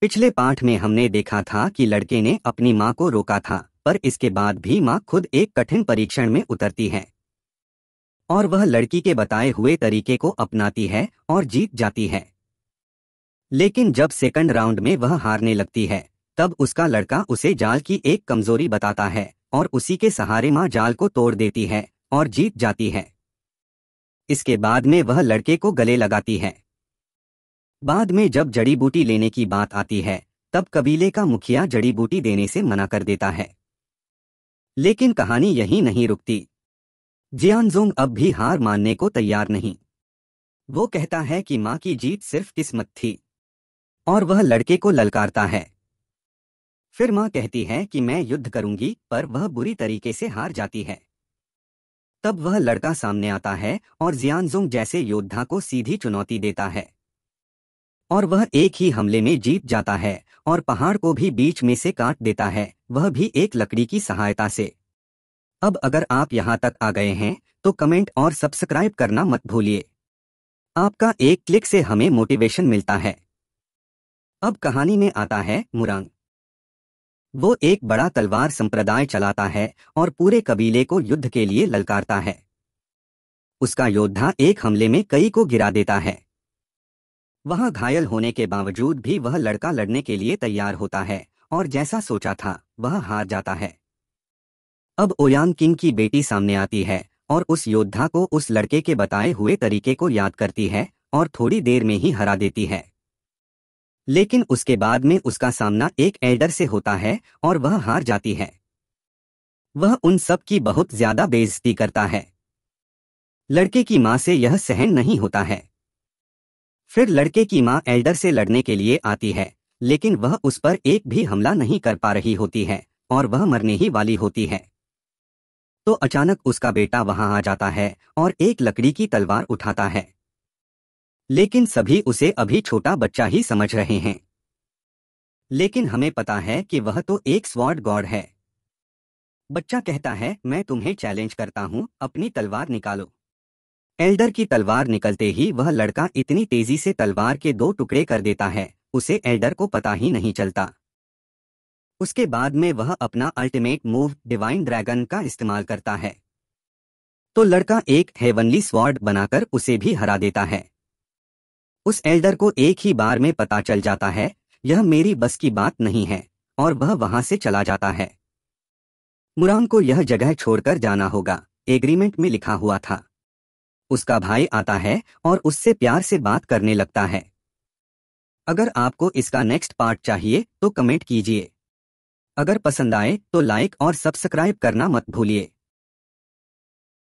पिछले पाठ में हमने देखा था कि लड़के ने अपनी माँ को रोका था, पर इसके बाद भी माँ खुद एक कठिन परीक्षण में उतरती है और वह लड़की के बताए हुए तरीके को अपनाती है और जीत जाती है। लेकिन जब सेकंड राउंड में वह हारने लगती है, तब उसका लड़का उसे जाल की एक कमजोरी बताता है और उसी के सहारे माँ जाल को तोड़ देती है और जीत जाती है। इसके बाद में वह लड़के को गले लगाती है। बाद में जब जड़ी बूटी लेने की बात आती है, तब कबीले का मुखिया जड़ी बूटी देने से मना कर देता है। लेकिन कहानी यहीं नहीं रुकती। जियानज़ोंग अब भी हार मानने को तैयार नहीं। वो कहता है कि माँ की जीत सिर्फ किस्मत थी और वह लड़के को ललकारता है। फिर माँ कहती है कि मैं युद्ध करूंगी, पर वह बुरी तरीके से हार जाती है। तब वह लड़का सामने आता है और जियानज़ोंग जैसे योद्धा को सीधी चुनौती देता है और वह एक ही हमले में जीत जाता है और पहाड़ को भी बीच में से काट देता है, वह भी एक लकड़ी की सहायता से। अब अगर आप यहाँ तक आ गए हैं तो कमेंट और सब्सक्राइब करना मत भूलिए। आपका एक क्लिक से हमें मोटिवेशन मिलता है। अब कहानी में आता है मुरांग। वो एक बड़ा तलवार संप्रदाय चलाता है और पूरे कबीले को युद्ध के लिए ललकारता है। उसका योद्धा एक हमले में कई को गिरा देता है। वहां घायल होने के बावजूद भी वह लड़का लड़ने के लिए तैयार होता है और जैसा सोचा था वह हार जाता है। अब ओयांग किंग की बेटी सामने आती है और उस योद्धा को उस लड़के के बताए हुए तरीके को याद करती है और थोड़ी देर में ही हरा देती है। लेकिन उसके बाद में उसका सामना एक एल्डर से होता है और वह हार जाती है। वह उन सब की बहुत ज्यादा बेइज्जती करता है। लड़के की माँ से यह सहन नहीं होता है। फिर लड़के की माँ एल्डर से लड़ने के लिए आती है, लेकिन वह उस पर एक भी हमला नहीं कर पा रही होती है और वह मरने ही वाली होती है। तो अचानक उसका बेटा वहां आ जाता है और एक लकड़ी की तलवार उठाता है। लेकिन सभी उसे अभी छोटा बच्चा ही समझ रहे हैं। लेकिन हमें पता है कि वह तो एक स्वॉर्ड गॉड है। बच्चा कहता है, मैं तुम्हें चैलेंज करता हूं, अपनी तलवार निकालो। एल्डर की तलवार निकलते ही वह लड़का इतनी तेजी से तलवार के 2 टुकड़े कर देता है, उसे एल्डर को पता ही नहीं चलता। उसके बाद में वह अपना अल्टीमेट मूव डिवाइन ड्रैगन का इस्तेमाल करता है, तो लड़का एक हेवनली स्वॉर्ड बनाकर उसे भी हरा देता है। उस एल्डर को एक ही बार में पता चल जाता है यह मेरी बस की बात नहीं है और वह वहां से चला जाता है। मुरांग को यह जगह छोड़कर जाना होगा, एग्रीमेंट में लिखा हुआ था। उसका भाई आता है और उससे प्यार से बात करने लगता है। अगर आपको इसका नेक्स्ट पार्ट चाहिए तो कमेंट कीजिए। अगर पसंद आए तो लाइक और सब्सक्राइब करना मत भूलिए।